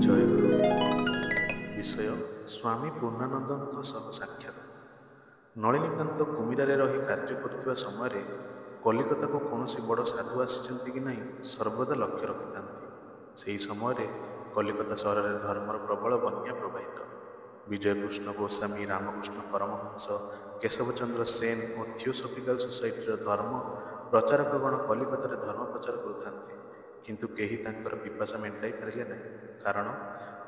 ଜୟଗୁରୁ। ବିଷୟ ସ୍ୱାମୀ ପୂର୍ଣ୍ଣାନନ୍ଦଙ୍କ ସହ ସାକ୍ଷାତ। ନଳିନୀକାନ୍ତ କୁମିରାରେ ରହି କାର୍ଯ୍ୟ କରୁଥିବା ସମୟରେ କଲିକତାକୁ କୌଣସି ବଡ଼ ସାଧୁ ଆସିଛନ୍ତି କି ନାହିଁ ସର୍ବଦା ଲକ୍ଷ୍ୟ ରଖିଥାନ୍ତି। ସେହି ସମୟରେ କଲିକତା ସହରରେ ଧର୍ମର ପ୍ରବଳ ବନ୍ୟା ପ୍ରବାହିତ। ବିଜୟକୃଷ୍ଣ ଗୋସ୍ୱାମୀ, ରାମକୃଷ୍ଣ ପରମହଂସ, କେଶବଚନ୍ଦ୍ର ସେନ ଓ ଥିଓସଫିକାଲ ସୋସାଇଟିର ଧର୍ମ ପ୍ରଚାରକଗଣ କଲିକତାରେ ଧର୍ମ ପ୍ରଚାର କରୁଥାନ୍ତି। କିନ୍ତୁ କେହି ତାଙ୍କର ପିପାସା ମେଣ୍ଟାଇ ପାରିଲେ ନାହିଁ। କାରଣ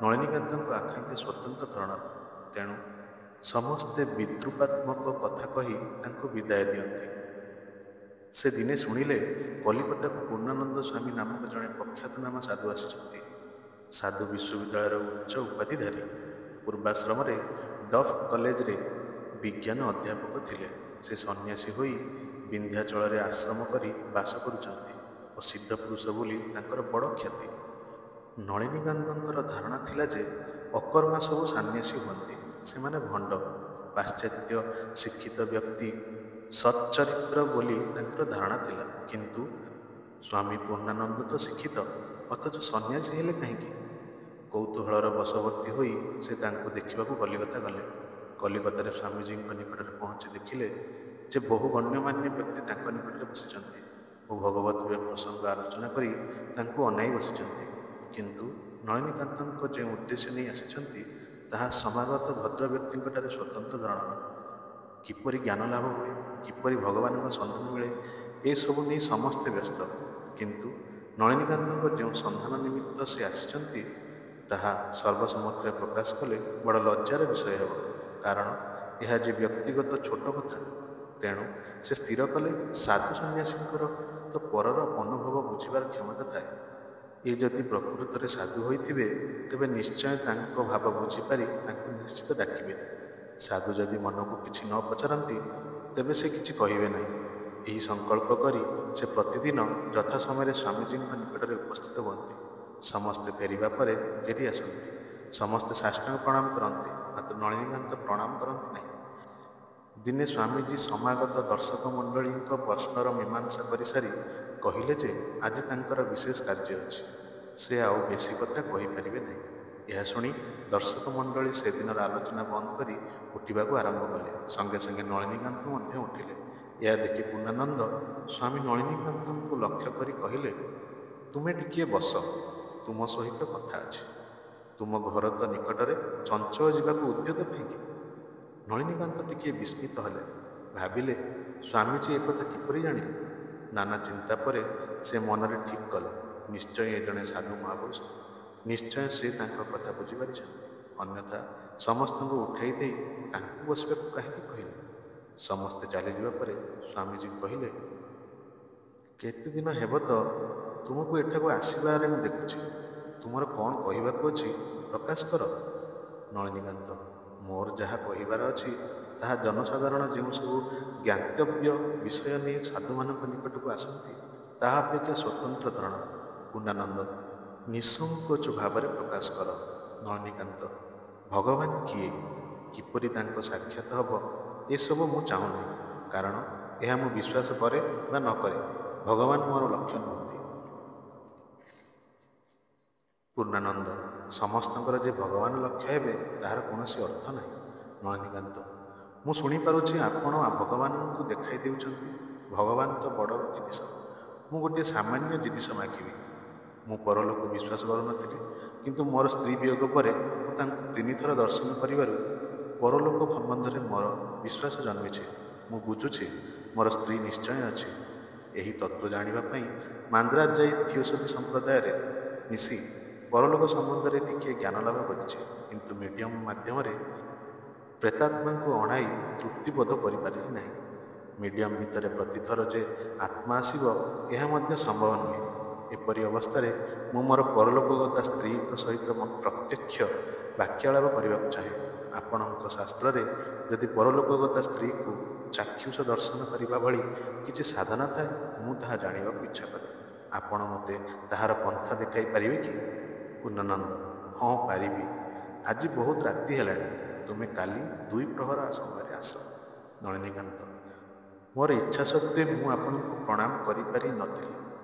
ନଳିନୀକାନ୍ତଙ୍କ ଆକାଂକ୍ଷା ସ୍ୱତନ୍ତ୍ର ଧରଣର। ତେଣୁ ସମସ୍ତେ ବିଦ୍ରୂପାତ୍ମକ କଥା କହି ତାଙ୍କୁ ବିଦାୟ ଦିଅନ୍ତି। ସେ ଦିନେ ଶୁଣିଲେ କଲିକତାକୁ ପୂର୍ଣ୍ଣାନନ୍ଦ ସ୍ୱାମୀ ନାମକ ଜଣେ ପ୍ରଖ୍ୟାତନାମା ସାଧୁ ଆସିଛନ୍ତି। ସାଧୁ ବିଶ୍ୱବିଦ୍ୟାଳୟର ଉଚ୍ଚ ଉପାଧିଧାରୀ। ପୂର୍ବାଶ୍ରମରେ ଡଫ୍ କଲେଜରେ ବିଜ୍ଞାନ ଅଧ୍ୟାପକ ଥିଲେ। ସେ ସନ୍ନ୍ୟାସୀ ହୋଇ ବିନ୍ଧ୍ୟାଚଳରେ ଆଶ୍ରମ କରି ବାସ କରୁଛନ୍ତି ଓ ସିଦ୍ଧପୁରୁଷ ବୋଲି ତାଙ୍କର ବଡ଼ ଖ୍ୟାତି। ନଳିନୀକାନ୍ତଙ୍କର ଧାରଣା ଥିଲା ଯେ ଅକର୍ମା ସବୁ ସନ୍ନ୍ୟାସୀ ହୁଅନ୍ତି। ସେମାନେ ଭଣ୍ଡ, ପାଶ୍ଚାତ୍ୟ ଶିକ୍ଷିତ ବ୍ୟକ୍ତି, ସଚ୍ଚରିତ୍ର ବୋଲି ତାଙ୍କର ଧାରଣା ଥିଲା। କିନ୍ତୁ ସ୍ୱାମୀ ପୂର୍ଣ୍ଣାନନ୍ଦ ତ ଶିକ୍ଷିତ, ଅଥଚ ସନ୍ନ୍ୟାସୀ ହେଲେ କାହିଁକି? କୌତୂହଳର ବଶବର୍ତ୍ତୀ ହୋଇ ସେ ତାଙ୍କୁ ଦେଖିବାକୁ କଲିକତା ଗଲେ। କଲିକତାରେ ସ୍ୱାମୀଜୀଙ୍କ ନିକଟରେ ପହଞ୍ଚି ଦେଖିଲେ ଯେ ବହୁ ଗଣ୍ୟମାନ୍ୟ ବ୍ୟକ୍ତି ତାଙ୍କ ନିକଟରେ ବସିଛନ୍ତି ଓ ଭଗବତ୍ ପ୍ରସଙ୍ଗ ଆଲୋଚନା କରି ତାଙ୍କୁ ଅନାଇ ବସିଛନ୍ତି। କିନ୍ତୁ ନଳିନୀକାନ୍ତଙ୍କ ଯେଉଁ ଉଦ୍ଦେଶ୍ୟ ନେଇ ଆସିଛନ୍ତି ତାହା ସମାଗତ ଭଦ୍ର ବ୍ୟକ୍ତିଙ୍କଠାରେ ସ୍ୱତନ୍ତ୍ର ଧରଣର। କିପରି ଜ୍ଞାନ ଲାଭ ହୁଏ, କିପରି ଭଗବାନଙ୍କ ସନ୍ଧାନ ମିଳେ, ଏସବୁ ନେଇ ସମସ୍ତେ ବ୍ୟସ୍ତ। କିନ୍ତୁ ନଳିନୀକାନ୍ତଙ୍କ ଯେଉଁ ସନ୍ଧାନ ନିମିତ୍ତ ସେ ଆସିଛନ୍ତି ତାହା ସର୍ବସମକ୍ଷରେ ପ୍ରକାଶ କଲେ ବଡ଼ ଲଜ୍ଜାର ବିଷୟ ହେବ। କାରଣ ଏହା ଯେ ବ୍ୟକ୍ତିଗତ ଛୋଟ କଥା। ତେଣୁ ସେ ସ୍ଥିର କଲେ ସାଧୁ ସନ୍ନ୍ୟାସୀଙ୍କର ତ ପରର ଅନୁଭବ ବୁଝିବାର କ୍ଷମତା ଥାଏ। ଏ ଯଦି ପ୍ରକୃତରେ ସାଧୁ ହୋଇଥିବେ ତେବେ ନିଶ୍ଚୟ ତାଙ୍କ ଭାବ ବୁଝିପାରି ତାଙ୍କୁ ନିଶ୍ଚିତ ଡାକିବେ। ସାଧୁ ଯଦି ମନକୁ କିଛି ନ ପଚାରନ୍ତି ତେବେ ସେ କିଛି କହିବେ ନାହିଁ। ଏହି ସଂକଳ୍ପ କରି ସେ ପ୍ରତିଦିନ ଯଥା ସମୟରେ ସ୍ୱାମୀଜୀଙ୍କ ନିକଟରେ ଉପସ୍ଥିତ ହୁଅନ୍ତି। ସମସ୍ତେ ଫେରିବା ପରେ ଫେରି ଆସନ୍ତି। ସମସ୍ତେ ସାଷ୍ଟାଙ୍ଗ ପ୍ରଣାମ କରନ୍ତି, ମାତ୍ର ନଳିନୀକାନ୍ତ ପ୍ରଣାମ କରନ୍ତି ନାହିଁ। ଦିନେ ସ୍ୱାମୀଜୀ ସମାଗତ ଦର୍ଶକ ମଣ୍ଡଳୀଙ୍କ ପ୍ରଶ୍ନର ମୀମାଂସା କରିସାରି କହିଲେ ଯେ ଆଜି ତାଙ୍କର ବିଶେଷ କାର୍ଯ୍ୟ ଅଛି, ସେ ଆଉ ବେଶୀ କଥା କହିପାରିବେ ନାହିଁ। ଏହା ଶୁଣି ଦର୍ଶକ ମଣ୍ଡଳୀ ସେଦିନର ଆଲୋଚନା ବନ୍ଦ କରି ଉଠିବାକୁ ଆରମ୍ଭ କଲେ। ସଙ୍ଗେ ସଙ୍ଗେ ନଳିନୀକାନ୍ତ ମଧ୍ୟ ଉଠିଲେ। ଏହା ଦେଖି ପୂର୍ଣ୍ଣାନନ୍ଦ ସ୍ୱାମୀ ନଳିନୀକାନ୍ତଙ୍କୁ ଲକ୍ଷ୍ୟ କରି କହିଲେ, ତୁମେ ଟିକିଏ ବସ, ତୁମ ସହିତ କଥା ଅଛି। ତୁମ ଘର ତ ନିକଟରେ, ଚଞ୍ଚଳ ଯିବାକୁ ଉଦ୍ୟତ କାହିଁକି? ନଳିନୀକାନ୍ତ ଟିକିଏ ବିସ୍ମିତ ହେଲେ। ଭାବିଲେ ସ୍ୱାମୀଜୀ ଏକଥା କିପରି ଜାଣିଲେ? ନାନା ଚିନ୍ତା ପରେ ସେ ମନରେ ଠିକ୍ କଲେ, ନିଶ୍ଚୟ ଏ ଜଣେ ସାଧୁ ମହାପୁରୁଷ। ନିଶ୍ଚୟ ସେ ତାଙ୍କ କଥା ବୁଝିପାରିଛନ୍ତି। ଅନ୍ୟଥା ସମସ୍ତଙ୍କୁ ଉଠାଇ ଦେଇ ତାଙ୍କୁ ବସିବାକୁ କାହିଁକି କହିଲେ? ସମସ୍ତେ ଚାଲିଯିବା ପରେ ସ୍ୱାମୀଜୀ କହିଲେ, କେତେ ଦିନ ହେବ ତ ତୁମକୁ ଏଠାକୁ ଆସିବାରେ ମୁଁ ଦେଖୁଛି। ତୁମର କ'ଣ କହିବାକୁ ଅଛି ପ୍ରକାଶ କର। ନଳିନୀକାନ୍ତ, ମୋର ଯାହା କହିବାର ଅଛି ତାହା ଜନସାଧାରଣ ଯେଉଁ ସବୁ ଜ୍ଞାତବ୍ୟ ବିଷୟ ନେଇ ସାଧୁମାନଙ୍କ ନିକଟକୁ ଆସନ୍ତି ତାହା ଅପେକ୍ଷା ସ୍ୱତନ୍ତ୍ର ଧରଣର। ପୂର୍ଣ୍ଣାନନ୍ଦ, ନିଃସଙ୍କୋଚ ଭାବରେ ପ୍ରକାଶ କର। ନଳିନୀକାନ୍ତ, ଭଗବାନ କିଏ, କିପରି ତାଙ୍କ ସାକ୍ଷାତ ହେବ ଏସବୁ ମୁଁ ଚାହୁଁନାହିଁ। କାରଣ ଏହା ମୁଁ ବିଶ୍ୱାସ କରେ ବା ନ କରେ, ଭଗବାନ ମୋର ଲକ୍ଷ୍ୟ ନୁହନ୍ତି। ପୂର୍ଣ୍ଣାନନ୍ଦ, ସମସ୍ତଙ୍କର ଯେ ଭଗବାନ ଲକ୍ଷ୍ୟ ହେବେ ତାହାର କୌଣସି ଅର୍ଥ ନାହିଁ। ନଳିନୀକାନ୍ତ, ମୁଁ ଶୁଣିପାରୁଛି ଆପଣ ଭଗବାନଙ୍କୁ ଦେଖାଇ ଦେଉଛନ୍ତି। ଭଗବାନ ତ ବଡ଼ ଜିନିଷ। ମୁଁ ଗୋଟିଏ ସାମାନ୍ୟ ଜିନିଷ ମାଗିବି। ମୁଁ ପରଲୋକ ବିଶ୍ୱାସ କରୁନଥିଲି, କିନ୍ତୁ ମୋର ସ୍ତ୍ରୀ ବିୟୋଗ ପରେ ମୁଁ ତାଙ୍କୁ 3 ଥର ଦର୍ଶନ କରିବାରୁ ପରଲୋକ ସମ୍ବନ୍ଧରେ ମୋର ବିଶ୍ୱାସ ଜନ୍ମିଛି। ମୁଁ ବୁଝୁଛି ମୋର ସ୍ତ୍ରୀ ନିଶ୍ଚୟ ଅଛି। ଏହି ତତ୍ତ୍ୱ ଜାଣିବା ପାଇଁ ମାନ୍ଦ୍ରାଜ ଯାଇ ଥିଓସଫି ସମ୍ପ୍ରଦାୟରେ ମିଶି ପରଲୋକ ସମ୍ବନ୍ଧରେ ଟିକିଏ ଜ୍ଞାନ ଲାଭ କରିଛି। କିନ୍ତୁ ମିଡ଼ିୟମ ମାଧ୍ୟମରେ ପ୍ରେତାତ୍ମାଙ୍କୁ ଅଣାଇ ତୃପ୍ତିବୋଧ କରିପାରିଲି ନାହିଁ। ମିଡ଼ିୟମ ଭିତରେ ପ୍ରତିଥର ଯେ ଆତ୍ମା ଆସିବ ଏହା ମଧ୍ୟ ସମ୍ଭବ ନୁହେଁ। ଏପରି ଅବସ୍ଥାରେ ମୁଁ ମୋର ପରଲୋକଗତା ସ୍ତ୍ରୀଙ୍କ ସହିତ ପ୍ରତ୍ୟକ୍ଷ ବାକ୍ୟାଳାପ କରିବାକୁ ଚାହେଁ। ଆପଣଙ୍କ ଶାସ୍ତ୍ରରେ ଯଦି ପରଲୋକଗତା ସ୍ତ୍ରୀକୁ ଚାକ୍ଷୁଷ ଦର୍ଶନ କରିବା ଭଳି କିଛି ସାଧନା ଥାଏ ମୁଁ ତାହା ଜାଣିବାକୁ ଇଚ୍ଛା କରେ। ଆପଣ ମୋତେ ତାହାର ପନ୍ଥା ଦେଖାଇ ପାରିବେ କି? ପୂର୍ଣ୍ଣାନନ୍ଦ, ହଁ ପାରିବି। ଆଜି ବହୁତ ରାତି ହେଲାଣି। ତୁମେ କାଲି 2 ପ୍ରହର ସମୟରେ ଆସ। ନଳିନୀକାନ୍ତ, ମୋର ଇଚ୍ଛା ସତ୍ତ୍ୱେ ମୁଁ ଆପଣଙ୍କୁ ପ୍ରଣାମ କରିପାରି ନଥିଲି,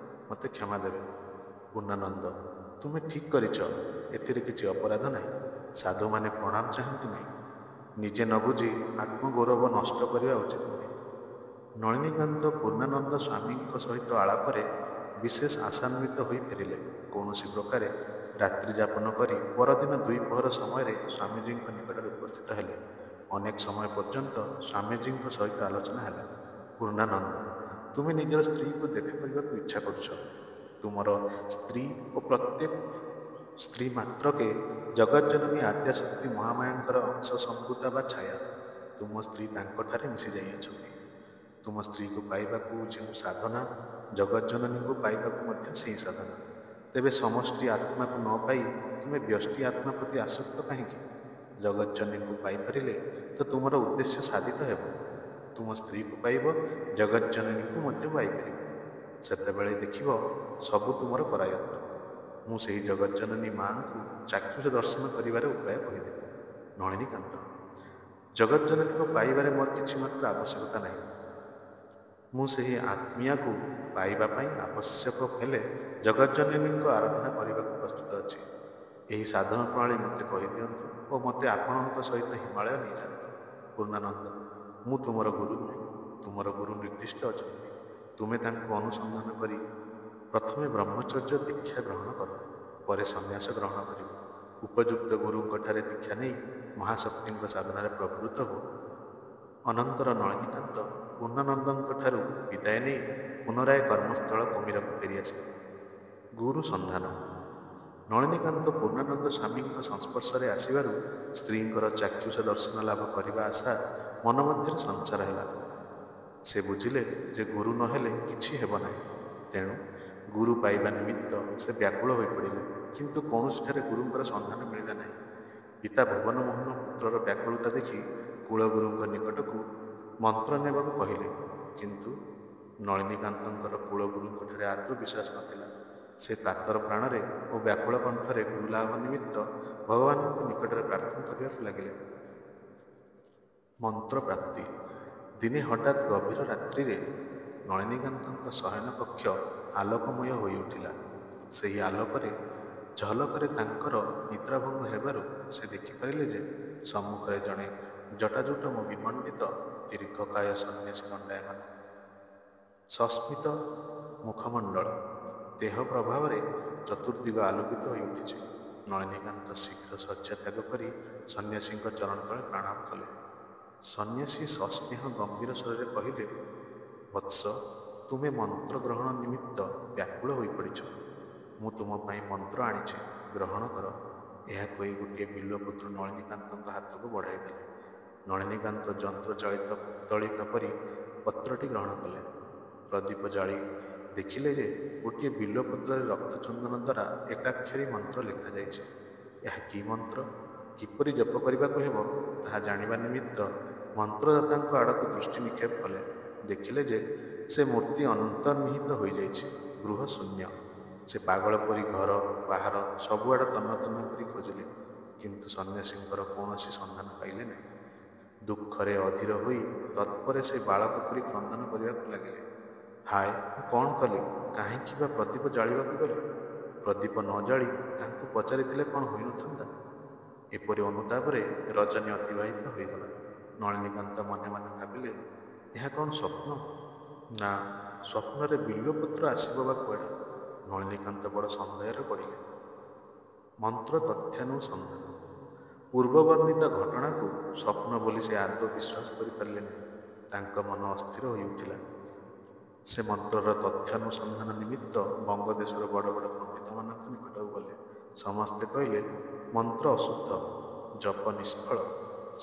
ମୋତେ କ୍ଷମା ଦେବେ। ପୂର୍ଣ୍ଣାନନ୍ଦ, ତୁମେ ଠିକ୍ କରିଛ। ଏଥିରେ କିଛି ଅପରାଧ ନାହିଁ। ସାଧୁମାନେ ପ୍ରଣାମ ଚାହାନ୍ତି ନାହିଁ। ନିଜେ ନ ବୁଝି ଆତ୍ମଗୌରବ ନଷ୍ଟ କରିବା ଉଚିତ ନୁହେଁ। ନଳିନୀକାନ୍ତ ପୂର୍ଣ୍ଣାନନ୍ଦ ସ୍ୱାମୀଙ୍କ ସହିତ ଆଳାପରେ ବିଶେଷ ଆଶାନ୍ୱିତ ହୋଇ ଫେରିଲେ। କୌଣସି ପ୍ରକାରେ ରାତ୍ରି ଯାପନ କରି ପରଦିନ ଦ୍ୱିପ୍ରହର ସମୟରେ ସ୍ୱାମୀଜୀଙ୍କ ନିକଟରେ ଉପସ୍ଥିତ ହେଲେ। ଅନେକ ସମୟ ପର୍ଯ୍ୟନ୍ତ ସ୍ୱାମୀଜୀଙ୍କ ସହିତ ଆଲୋଚନା ହେଲା। ପୂର୍ଣ୍ଣାନନ୍ଦ, ତୁମେ ନିଜର ସ୍ତ୍ରୀକୁ ଦେଖା କରିବାକୁ ଇଚ୍ଛା କରୁଛ। ତୁମର ସ୍ତ୍ରୀ ଓ ପ୍ରତ୍ୟେକ ସ୍ତ୍ରୀ ମାତ୍ରକେ ଜଗଜ୍ଜନନୀ ଆଦ୍ୟାଶକ୍ତି ମହାମାୟାଙ୍କର ଅଂଶ ସମ୍ଭୂତା ବା ଛାୟା। ତୁମ ସ୍ତ୍ରୀ ତାଙ୍କଠାରେ ମିଶି ଯାଇଅଛନ୍ତି। ତୁମ ସ୍ତ୍ରୀକୁ ପାଇବାକୁ ଯେଉଁ ସାଧନା, ଜଗଜ୍ଜନନୀଙ୍କୁ ପାଇବାକୁ ମଧ୍ୟ ସେହି ସାଧନା। ତେବେ ସମଷ୍ଟି ଆତ୍ମାକୁ ନ ପାଇ ତୁମେ ବ୍ୟଷ୍ଟି ଆତ୍ମା ପ୍ରତି ଆସକ୍ତ କାହିଁକି? ଜଗଜ୍ଜନନୀଙ୍କୁ ପାଇପାରିଲେ ତ ତୁମର ଉଦ୍ଦେଶ୍ୟ ସାଧିତ ହେବ। ତୁମ ସ୍ତ୍ରୀକୁ ପାଇବ, ଜଗଜ୍ଜନନୀଙ୍କୁ ମଧ୍ୟ ପାଇପାରିବ। ସେତେବେଳେ ଦେଖିବ ସବୁ ତୁମର କରାୟତ୍ତ। ମୁଁ ସେହି ଜଗଜ୍ଜନନୀ ମାଙ୍କୁ ଚାକ୍ଷୁଷ ଦର୍ଶନ କରିବାର ଉପାୟ କହିଦେବି। ନଳିନୀକାନ୍ତ, ଜଗଜ୍ଜନନୀଙ୍କୁ ପାଇବାରେ ମୋର କିଛି ମାତ୍ର ଆବଶ୍ୟକତା ନାହିଁ। ମୁଁ ସେହି ଆତ୍ମୀୟାକୁ ପାଇବା ପାଇଁ ଆବଶ୍ୟକ ହେଲେ ଜଗଜ୍ଜନନୀଙ୍କ ଆରାଧନା କରିବାକୁ ପ୍ରସ୍ତୁତ ଅଛି। ଏହି ସାଧନ ପ୍ରଣାଳୀ ମୋତେ କହିଦିଅନ୍ତୁ ଓ ମୋତେ ଆପଣଙ୍କ ସହିତ ହିମାଳୟ ନେଇଯାଆନ୍ତୁ। ପୂର୍ଣ୍ଣାନନ୍ଦ, ମୁଁ ତୁମର ଗୁରୁ ନୁହେଁ। ତୁମର ଗୁରୁ ନିର୍ଦ୍ଦିଷ୍ଟ ଅଛନ୍ତି। ତୁମେ ତାଙ୍କୁ ଅନୁସନ୍ଧାନ କରି ପ୍ରଥମେ ବ୍ରହ୍ମଚର୍ଯ୍ୟ ଦୀକ୍ଷା ଗ୍ରହଣ କର, ପରେ ସନ୍ନ୍ୟାସ ଗ୍ରହଣ କରିବ। ଉପଯୁକ୍ତ ଗୁରୁଙ୍କଠାରେ ଦୀକ୍ଷା ନେଇ ମହାଶକ୍ତିଙ୍କ ସାଧନାରେ ପ୍ରବୃତ୍ତ ହୁଅ। ଅନନ୍ତର ନଳିନୀକାନ୍ତ ପୂର୍ଣ୍ଣାନନ୍ଦଙ୍କଠାରୁ ବିଦାୟ ନେଇ ପୁନରାୟ କର୍ମସ୍ଥଳ କୁମିରକୁ ଫେରିଆସିଲେ। ଗୁରୁ ସନ୍ଧାନ। ନଳିନୀକାନ୍ତ ପୂର୍ଣ୍ଣାନନ୍ଦ ସ୍ୱାମୀଙ୍କ ସଂସ୍ପର୍ଶରେ ଆସିବାରୁ ସ୍ତ୍ରୀଙ୍କର ଚାକ୍ଷୁଷ ଦର୍ଶନ ଲାଭ କରିବା ଆଶା ମନ ମଧ୍ୟରେ ସଞ୍ଚାର ହେଲା। ସେ ବୁଝିଲେ ଯେ ଗୁରୁ ନ ହେଲେ କିଛି ହେବ ନାହିଁ। ତେଣୁ ଗୁରୁ ପାଇବା ନିମିତ୍ତ ସେ ବ୍ୟାକୁଳ ହୋଇପଡ଼ିଲେ। କିନ୍ତୁ କୌଣସିଠାରେ ଗୁରୁଙ୍କର ସନ୍ଧାନ ମିଳିଲା ନାହିଁ। ପିତା ଭୁବନମୋହନ ପୁତ୍ରର ବ୍ୟାକୁଳତା ଦେଖି କୁଳଗୁରୁଙ୍କ ନିକଟକୁ ମନ୍ତ୍ର ନେବାକୁ କହିଲେ। କିନ୍ତୁ ନଳିନୀକାନ୍ତଙ୍କର କୁଳଗୁରୁଙ୍କଠାରେ ଆଦୌ ବିଶ୍ୱାସ ନଥିଲା। ସେ କାତର ପ୍ରାଣରେ ଓ ବ୍ୟାକୁଳ କଣ୍ଠରେ ଗୁରୁଲାଭ ନିମିତ୍ତ ଭଗବାନଙ୍କ ନିକଟରେ ପ୍ରାର୍ଥନା କରିବାକୁ ଲାଗିଲେ। ମନ୍ତ୍ର ପ୍ରାପ୍ତି। ଦିନେ ହଠାତ୍ ଗଭୀର ରାତ୍ରିରେ ନଳିନୀକାନ୍ତଙ୍କ ଶୟନ କକ୍ଷ ଆଲୋକମୟ ହୋଇଉଠିଲା। ସେହି ଆଲୋକରେ ଝଲକରେ ତାଙ୍କର ନିଦ୍ରାଭଙ୍ଗ ହେବାରୁ ସେ ଦେଖିପାରିଲେ ଯେ ସମ୍ମୁଖରେ ଜଣେ ଜଟାଜୁଟମ ବିମଣ୍ଡିତ ଦୀର୍ଘକାୟ ସନ୍ନ୍ୟାସୀ ଦଣ୍ଡାୟମାନ। ସସ୍ମିତ ମୁଖମଣ୍ଡଳ, ଦେହ ପ୍ରଭାବରେ ଚତୁର୍ଦିଗ ଆଲୋକିତ ହୋଇଉଠିଛି। ନଳିନୀକାନ୍ତ ଶୀଘ୍ର ଶଯ୍ୟା ତ୍ୟାଗ କରି ସନ୍ନ୍ୟାସୀଙ୍କ ଚରଣ ତଳେ ପ୍ରଣାମ କଲେ। ସନ୍ନ୍ୟାସୀ ସସ୍ନେହ ଗମ୍ଭୀର ସ୍ୱରରେ କହିଲେ, ବତ୍ସ, ତୁମେ ମନ୍ତ୍ର ଗ୍ରହଣ ନିମିତ୍ତ ବ୍ୟାକୁଳ ହୋଇପଡ଼ିଛ। ମୁଁ ତୁମ ପାଇଁ ମନ୍ତ୍ର ଆଣିଛି, ଗ୍ରହଣ କର। ଏହା କହି ଗୋଟିଏ ବିଲ୍ୱପତ୍ର ନଳିନୀକାନ୍ତଙ୍କ ହାତକୁ ବଢ଼ାଇଦେଲେ। ନଳିନୀକାନ୍ତ ଯନ୍ତ୍ରଚାଳିତ ପୁତ୍ତଳିକା ପରି ପତ୍ରଟି ଗ୍ରହଣ କଲେ। ପ୍ରଦୀପ ଜାଳି ଦେଖିଲେ ଯେ ଗୋଟିଏ ବିଲ୍ୱପତ୍ରରେ ରକ୍ତଚନ୍ଦନ ଦ୍ୱାରା ଏକାକ୍ଷରୀ ମନ୍ତ୍ର ଲେଖାଯାଇଛି। ଏହା କି ମନ୍ତ୍ର, କିପରି ଜପ କରିବାକୁ ହେବ, ତାହା ଜାଣିବା ନିମିତ୍ତ ମନ୍ତ୍ରଦାତାଙ୍କ ଆଡ଼କୁ ଦୃଷ୍ଟି ନିକ୍ଷେପ କଲେ। ଦେଖିଲେ ଯେ ସେ ମୂର୍ତ୍ତି ଅନ୍ତର୍ନିହିତ ହୋଇଯାଇଛି, ଗୃହ ଶୂନ୍ୟ। ସେ ପାଗଳ ପରି ଘର ବାହାର ସବୁଆଡ଼ ତନ୍ନ ତନ୍ନ କରି ଖୋଜିଲେ, କିନ୍ତୁ ସନ୍ନ୍ୟାସୀଙ୍କର କୌଣସି ସନ୍ଧାନ ପାଇଲେ ନାହିଁ। ଦୁଃଖରେ ଅଧୀର ହୋଇ ତତ୍ପରେ ସେ ବାଳକ ପରି କ୍ରନ୍ଦନ କରିବାକୁ ଲାଗିଲେ। ହାୟ, ମୁଁ କ'ଣ କଲି? କାହିଁକି ବା ପ୍ରଦୀପ ଜାଳିବାକୁ ଗଲି? ପ୍ରଦୀପ ନ ଜାଳି ତାଙ୍କୁ ପଚାରିଥିଲେ କ'ଣ ହୋଇନଥାନ୍ତା? ଏପରି ଅନୁତାପରେ ରଜନୀ ଅତିବାହିତ ହୋଇଗଲା। ନଳିନୀକାନ୍ତ ମନେ ମନେ ଭାବିଲେ, ଏହା କ'ଣ ସ୍ୱପ୍ନ? ନା, ସ୍ୱପ୍ନରେ ବିଲ୍ୱପତ୍ର ଆସିବ ବା କୁଆଡ଼େ? ନଳିନୀକାନ୍ତ ବଡ଼ ସନ୍ଦେହରେ ପଡ଼ିଲେ। ମନ୍ତ୍ର ତଥ୍ୟାନୁସନ୍ଧାନ। ପୂର୍ବବର୍ଣ୍ଣିତ ଘଟଣାକୁ ସ୍ୱପ୍ନ ବୋଲି ସେ ଆଦୌ ବିଶ୍ୱାସ କରିପାରିଲେ ନାହିଁ। ତାଙ୍କ ମନ ଅସ୍ଥିର ହୋଇଉଠିଲା। ସେ ମନ୍ତ୍ରର ତଥ୍ୟାନୁସନ୍ଧାନ ନିମିତ୍ତ ବଙ୍ଗଦେଶର ବଡ଼ ବଡ଼ ପଣ୍ଡିତମାନଙ୍କ ନିକଟକୁ ଗଲେ। ସମସ୍ତେ କହିଲେ, ମନ୍ତ୍ର ଅଶୁଦ୍ଧ, ଜପ ନିଷ୍ଫଳ।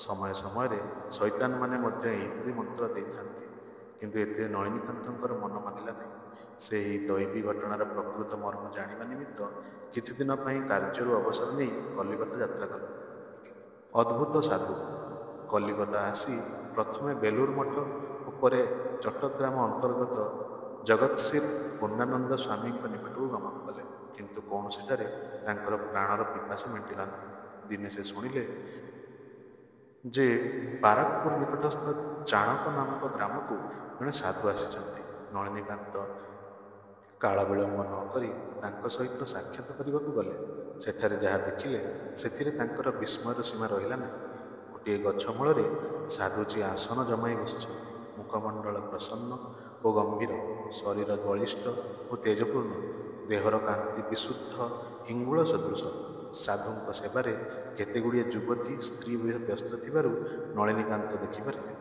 ସମୟ ସମୟରେ ଶୈତାନମାନେ ମଧ୍ୟ ଏହିପରି ମନ୍ତ୍ର ଦେଇଥାନ୍ତି। କିନ୍ତୁ ଏଥିରେ ନଳିନୀକାନ୍ତଙ୍କର ମନ ମାନିଲା ନାହିଁ। ସେ ଏହି ଦୈବୀ ଘଟଣାର ପ୍ରକୃତ ମର୍ମ ଜାଣିବା ନିମିତ୍ତ କିଛିଦିନ ପାଇଁ କାର୍ଯ୍ୟରୁ ଅବସର ନେଇ କଲିକତା ଯାତ୍ରା କଲେ। ଅଦ୍ଭୁତ ସାଧୁ। କଲିକତା ଆସି ପ୍ରଥମେ ବେଲୁର ମଠ ଓ ପରେ ଚଟ୍ଟଗ୍ରାମ ଅନ୍ତର୍ଗତ ଜଗତସିର ପୂର୍ଣ୍ଣାନନ୍ଦ ସ୍ୱାମୀଙ୍କ ନିକଟକୁ ଗମନ କଲେ। କିନ୍ତୁ କୌଣସିଠାରେ ତାଙ୍କର ପ୍ରାଣର ପିପାସା ମେଣ୍ଟିଲା ନାହିଁ। ଦିନେ ସେ ଶୁଣିଲେ ଯେ ବାରାକପୁର ନିକଟସ୍ଥ ଚାଣକ ନାମକ ଗ୍ରାମକୁ ଜଣେ ସାଧୁ ଆସିଛନ୍ତି। ନଳିନୀକାନ୍ତ କାଳ ବିଳମ୍ବ ନ କରି ତାଙ୍କ ସହିତ ସାକ୍ଷାତ କରିବାକୁ ଗଲେ। ସେଠାରେ ଯାହା ଦେଖିଲେ ସେଥିରେ ତାଙ୍କର ବିସ୍ମୟର ସୀମା ରହିଲା ନାହିଁ। ଗୋଟିଏ ଗଛ ମୂଳରେ ସାଧୁଜୀ ଆସନ ଜମାଇ ବସିଛନ୍ତି। ମୁଖମଣ୍ଡଳ ପ୍ରସନ୍ନ ଓ ଗମ୍ଭୀର, ଶରୀର ବଳିଷ୍ଠ ଓ ତେଜପୂର୍ଣ୍ଣ, ଦେହର କାନ୍ତି ବିଶୁଦ୍ଧ ହିଙ୍ଗୁଳ ସଦୃଶ। ସାଧୁଙ୍କ ସେବାରେ କେତେଗୁଡ଼ିଏ ଯୁବତୀ ସ୍ତ୍ରୀ ବ୍ୟସ୍ତ ଥିବାରୁ ନଳିନୀକାନ୍ତ ଦେଖିପାରିଲେ।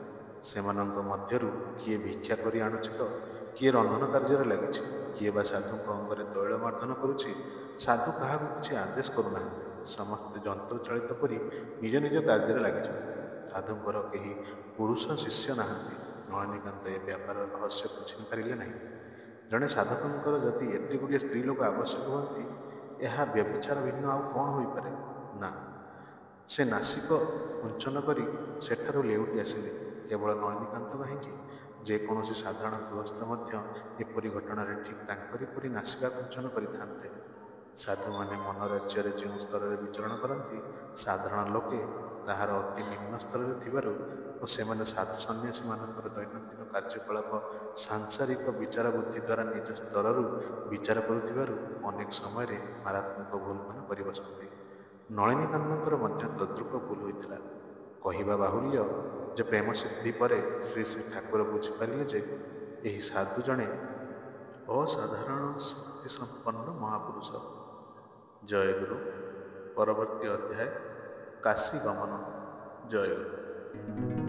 ସେମାନଙ୍କ ମଧ୍ୟରୁ କିଏ ଭିକ୍ଷା କରି ଆଣୁଛି ତ କିଏ ରନ୍ଧନ କାର୍ଯ୍ୟରେ ଲାଗିଛି, କିଏ ବା ସାଧୁଙ୍କ ଅଙ୍ଗରେ ତୈଳ ମାର୍ଦ୍ଦନ କରୁଛି। ସାଧୁ କାହାକୁ କିଛି ଆଦେଶ କରୁନାହାନ୍ତି। ସମସ୍ତେ ଯନ୍ତ୍ରଚାଳିତ ପରି ନିଜ ନିଜ କାର୍ଯ୍ୟରେ ଲାଗିଛନ୍ତି। ସାଧୁଙ୍କର କେହି ପୁରୁଷ ଶିଷ୍ୟ ନାହାନ୍ତି। ନଳିନୀକାନ୍ତ ଏ ବ୍ୟାପାରର ରହସ୍ୟ ବୁଝି ପାରିଲେ ନାହିଁ। ଜଣେ ସାଧକଙ୍କର ଯଦି ଏତେ ଗୁଡ଼ିଏ ସ୍ତ୍ରୀ ଲୋକ ଆବଶ୍ୟକ ହୁଅନ୍ତି, ଏହା ବ୍ୟଭିଚାର ଭିନ୍ନ ଆଉ କ'ଣ ହୋଇପାରେ? ନା, ସେ ନାସିକ କୁଞ୍ଚନ କରି ସେଠାରୁ ଲେଉଟି ଆସିଲେ। କେବଳ ନଳିନୀକାନ୍ତ କାହିଁକି, ଯେକୌଣସି ସାଧାରଣ ଗୃହସ୍ଥ ମଧ୍ୟ ଏପରି ଘଟଣାରେ ଠିକ୍ ତାଙ୍କରି ପରି ନାସିକା କୁଞ୍ଚନ କରିଥାନ୍ତେ। ସାଧୁମାନେ ମନୋରାଜ୍ୟରେ ଯେଉଁ ସ୍ତରରେ ବିଚରଣ କରନ୍ତି, ସାଧାରଣ ଲୋକେ ତାହାର ଅତି ନିମ୍ନ ସ୍ତରରେ ଥିବାରୁ ଓ ସେମାନେ ସାଧୁ ସନ୍ନ୍ୟାସୀମାନଙ୍କର ଦୈନନ୍ଦିନ କାର୍ଯ୍ୟକଳାପ ସାଂସାରିକ ବିଚାର ବୁଦ୍ଧି ଦ୍ୱାରା ନିଜ ସ୍ତରରୁ ବିଚାର କରୁଥିବାରୁ ଅନେକ ସମୟରେ ମାରାତ୍ମକ ଭୁଲମାନ କରି ବସନ୍ତି। ନଳିନୀକାନ୍ତଙ୍କର ମଧ୍ୟ ତଦ୍ରୂପ ଭୁଲ ହୋଇଥିଲା। କହିବା ବାହୁଲ୍ୟ ଯେ ପ୍ରେମ ସିଦ୍ଧି ପରେ ଶ୍ରୀ ଶ୍ରୀ ଠାକୁର ବୁଝିପାରିଲେ ଯେ ଏହି ସାଧୁ ଜଣେ ଅସାଧାରଣ ଶକ୍ତିସମ୍ପନ୍ନ ମହାପୁରୁଷ। ଜୟଗୁରୁ। ପରବର୍ତ୍ତୀ ଅଧ୍ୟାୟ କାଶୀ ଗମନ। ଜୟଗୁରୁ।